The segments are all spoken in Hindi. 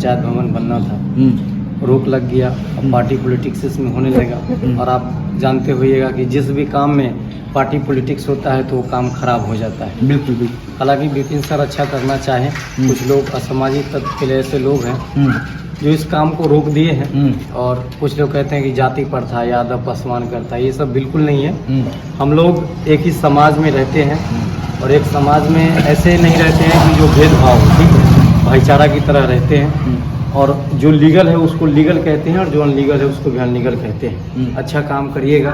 पंचायत भवन बनना था, रोक लग गया। अब पार्टी पॉलिटिक्स इसमें होने लगा, और आप जानते होइएगा कि जिस भी काम में पार्टी पॉलिटिक्स होता है तो वो काम खराब हो जाता है। बिल्कुल बिल्कुल। हालांकि विपिन सर अच्छा करना चाहें, कुछ लोग असामाजिक तत्व के लिए ऐसे लोग हैं जो इस काम को रोक दिए हैं, और कुछ लोग कहते हैं कि जाति प्रथा, यादव पासवान करता है, ये सब बिल्कुल नहीं है। हम लोग एक ही समाज में रहते हैं, और एक समाज में ऐसे नहीं रहते हैं कि जो भेदभाव, ठीक है, भाईचारा की तरह रहते हैं, और जो लीगल है उसको लीगल कहते हैं और जो अनलीगल है उसको भी अनलीगल कहते हैं। अच्छा काम करिएगा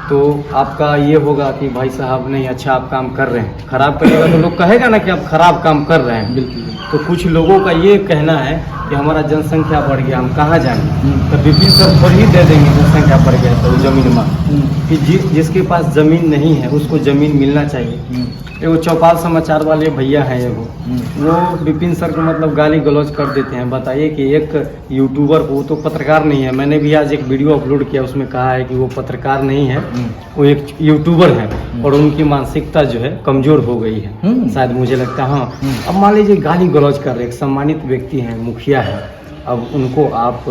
तो आपका ये होगा कि भाई साहब नहीं, अच्छा आप काम कर रहे हैं। खराब करिएगा तो लोग कहेगा ना कि आप खराब काम कर रहे हैं। बिल्कुल। तो कुछ लोगों का ये कहना है कि हमारा जनसंख्या बढ़ गया, हम कहाँ जाएंगे, तो विपिन सर थोड़ी ही दे देंगे जनसंख्या बढ़ गया तो जमीन में, कि जिसके पास ज़मीन नहीं है उसको ज़मीन मिलना चाहिए। एगो चौपाल समाचार वाले भैया हैं एगो, वो विपिन सर को मतलब गाली गलौज कर देते हैं। बताइए कि एक यूट्यूबर को, वो तो पत्रकार नहीं है, मैंने भी आज एक वीडियो अपलोड किया, उसमें कहा है कि वो पत्रकार नहीं है, वो एक यूट्यूबर है, और उनकी मानसिकता जो है कमज़ोर हो गई है शायद, मुझे लगता है। हाँ, अब मान लीजिए गाली गलौज कर रहे, एक सम्मानित व्यक्ति हैं, मुखिया है, अब उनको आप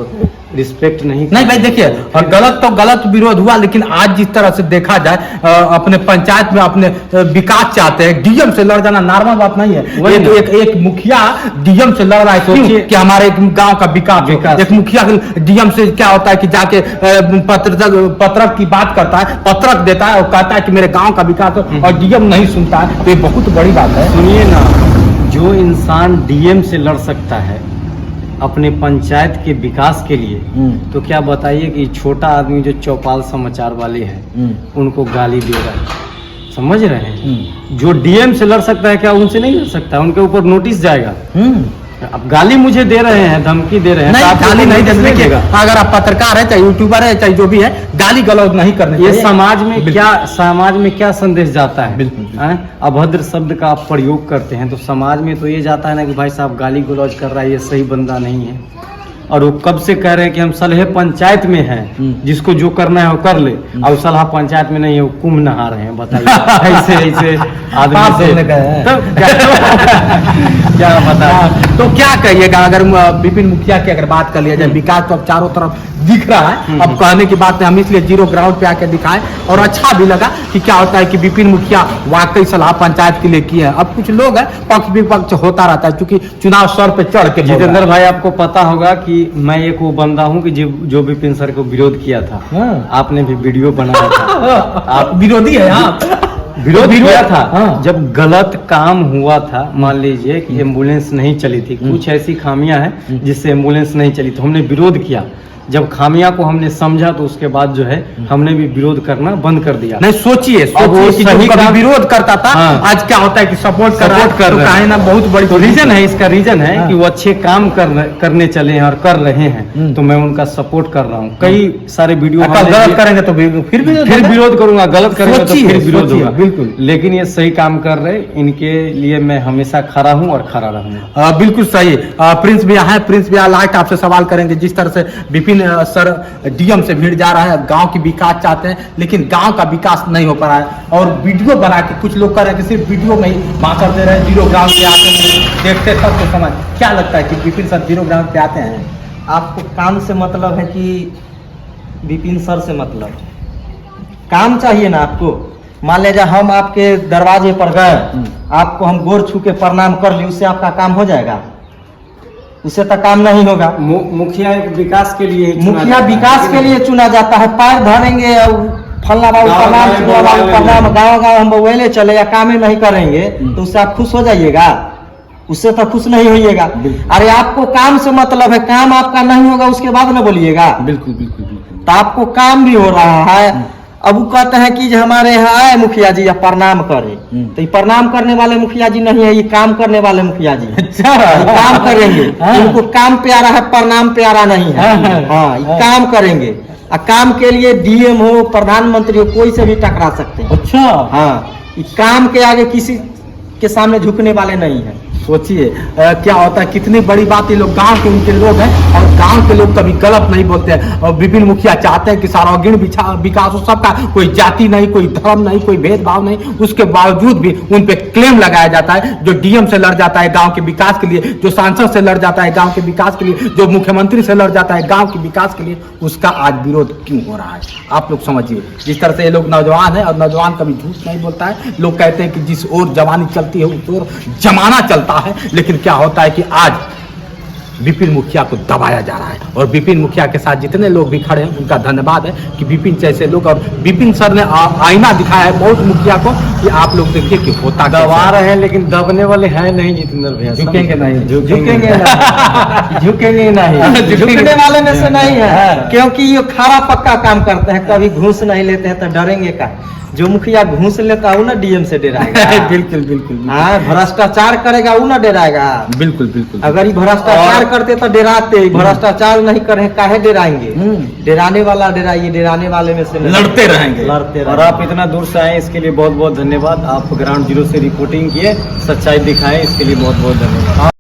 रिस्पेक्ट नहीं भाई देखिए, और गलत तो गलत विरोध हुआ, लेकिन आज जिस तरह से देखा जाए अपने पंचायत में अपने विकास चाहते हैं, डीएम से लड़ जाना नॉर्मल बात नहीं है। एक मुखिया डीएम से लड़ रहा है कि हमारे गांव का विकास। एक मुखिया डीएम से क्या होता है कि जाके पत्रक की बात करता है, पत्रक देता है और कहता है कि मेरे गाँव का विकास, और डीएम नहीं सुनता है, तो ये बहुत बड़ी बात है। सुनिए ना, जो इंसान डीएम से लड़ सकता है अपने पंचायत के विकास के लिए, तो क्या बताइए कि छोटा आदमी जो चौपाल समाचार वाले हैं उनको गाली दे रहा है। समझ रहे हैं, जो डीएम से लड़ सकता है क्या उनसे नहीं लड़ सकता, उनके ऊपर नोटिस जाएगा। अब गाली मुझे दे रहे हैं, धमकी दे रहे हैं, नहीं, गाली नहीं देगा। अगर आप पत्रकार है, चाहे यूट्यूबर है, चाहे जो भी है, गाली गलौज नहीं करने। ये समाज में क्या संदेश जाता है? बिल्कुल। अभद्र शब्द का आप प्रयोग करते हैं तो समाज में तो ये जाता है ना कि भाई साहब गाली गलौज कर रहा है, ये सही बंदा नहीं है। और वो कब से कह रहे हैं कि हम सलहे पंचायत में हैं, जिसको जो करना है वो कर ले, और सलहा पंचायत में नहीं है, वो कुंभ नहा रहे हैं। बताइए ऐसे आदमी से क्या बता। तो क्या कहिएगा अगर विपिन मुखिया की अगर बात कर लिया जाए, विकास तो अब चारों तरफ दिख रहा है। अब कहने की बात है, हम इसलिए जीरो ग्राउंड पे आके दिखाएं, और अच्छा भी लगा कि क्या होता है कि विपिन मुखिया वाकई सलाह पंचायत के लिए किए हैं। अब कुछ लोग हैं, पक्ष विपक्ष होता रहता है, क्योंकि चुनाव सर पे चढ़ के। जितेंद्र भाई, आपको पता होगा कि मैं एक वो बंदा हूँ कि जो विपिन सर को विरोध किया था। आपने भी वीडियो बनाया था। आप विरोधी है? विरोध किया था जब गलत काम हुआ था। मान लीजिए कि एम्बुलेंस नहीं चली थी, कुछ ऐसी खामियां हैं जिससे एम्बुलेंस नहीं चली, तो हमने विरोध किया। जब खामियां को हमने समझा तो उसके बाद जो है हमने भी विरोध करना बंद कर दिया। नहीं, सोचिए विरोध करता था, आज क्या होता है कि सपोर्ट कर रहा है ना। बहुत बड़ी तो रीजन है, इसका रीजन है कि वो अच्छे काम करने चले हैं और कर रहे हैं, तो मैं उनका सपोर्ट कर रहा हूँ। कई सारे वीडियो गलत करेंगे तो फिर विरोध करूंगा, गलत करेंगे तो फिर विरोध होगा। बिल्कुल, लेकिन ये सही काम कर रहे, इनके लिए मैं हमेशा खड़ा हूँ और खड़ा रहूंगा। बिल्कुल सही। प्रिंस भैया है, प्रिंस भैया लास्ट आपसे सवाल करेंगे। जिस तरह से विपिन सर डीएम से भीड़ जा रहा है, गांव की विकास चाहते हैं, लेकिन गांव का विकास नहीं हो पा रहा है, और वीडियो बना के कुछ लोग कह रहे हैं कि सिर्फ वीडियो में ही भाषण दे रहे हैं, जीरो ग्राउंड पे आते हैं, देखते सब तो समझ। क्या लगता है कि विपिन सर जीरो ग्राउंड पे आते हैं? आपको काम से मतलब है कि विपिन सर से मतलब? काम चाहिए ना आपको। मान लीजिए हम आपके दरवाजे पर गए, आपको हम गोर छू के प्रणाम कर ली, उससे आपका काम हो जाएगा? उससे तो काम नहीं होगा। मुखिया विकास के लिए चुना जाता है। पैर धरेंगे फलना बाबू प्रणाम, गाँव हम वेले चले या काम ही नहीं करेंगे तो उससे आप खुश हो जाइएगा? उससे तो खुश नहीं होइएगा। अरे आपको काम से मतलब है, काम आपका नहीं होगा उसके बाद न बोलिएगा। बिल्कुल बिल्कुल बिल्कुल। तो आपको काम भी हो रहा है। अब वो कहते हैं कि हमारे यहाँ आए मुखिया जी या प्रणाम करे, तो ये प्रणाम करने वाले मुखिया जी नहीं है, ये काम करने वाले मुखिया जी। अच्छा, काम करेंगे। इनको काम प्यारा है, प्रणाम प्यारा नहीं है। हाँ, ये काम करेंगे। काम के लिए डीएम हो, प्रधानमंत्री हो, कोई से भी टकरा सकते हैं। अच्छा, हाँ, ये काम के आगे किसी के सामने झुकने वाले नहीं है। सोचिए क्या होता है, कितनी बड़ी बात। ये लोग गांव के उनके लोग हैं और गांव के लोग कभी गलत नहीं बोलते हैं। और विपिन मुखिया चाहते हैं कि सर्वांगीण विकास हो सबका, कोई जाति नहीं, कोई धर्म नहीं, कोई भेदभाव नहीं। उसके बावजूद भी उन पे क्लेम लगाया जाता है। जो डीएम से लड़ जाता है गांव के विकास के लिए, जो सांसद से लड़ जाता है गांव के विकास के लिए, जो मुख्यमंत्री से लड़ जाता है गांव के विकास के लिए, उसका आज विरोध क्यों हो रहा है? आप लोग समझिए। जिस तरह से ये लोग नौजवान है, और नौजवान कभी झूठ नहीं बोलता है। लोग कहते हैं कि जिस ओर जवानी चलती है उस ओर जमाना चलता है, लेकिन क्या होता है कि आज विपिन मुखिया को दबाया जा रहा है। और विपिन मुखिया के साथ जितने लोग भी खड़े हैं उनका धन्यवाद है कि विपिन जैसे लोग, और विपिन सर ने आईना दिखाया है बहुत मुखिया को कि आप लोग देखिए कि होता दबा रहे हैं, लेकिन दबने वाले हैं नहीं जितेंद्र भैया। झुकेंगे नहीं, झुकेंगे नहीं, झुकेंगे नहीं, झुकने वाले में से नहीं है, क्योंकि ये खारा पक्का काम करते हैं। कभी घूस नहीं लेते हैं तो डरेंगे का? जो मुखिया घूस लेता है वो ना डीएम से डराएगा। बिल्कुल बिल्कुल। हाँ, भ्रष्टाचार करेगा वो ना डराएगा। बिल्कुल बिल्कुल। अगर ये भ्रष्टाचार करते तो डराते, भ्रष्टाचार नहीं करे काहे डराएंगे? डराने वाला डराइए, डराने वाले में से लड़ते रहेंगे। लड़ते और आप इतना दूर से आए इसके लिए बहुत बहुत धन्यवाद। आप ग्राउंड जीरो से रिपोर्टिंग किए, सच्चाई दिखाएं, इसके लिए बहुत बहुत धन्यवाद।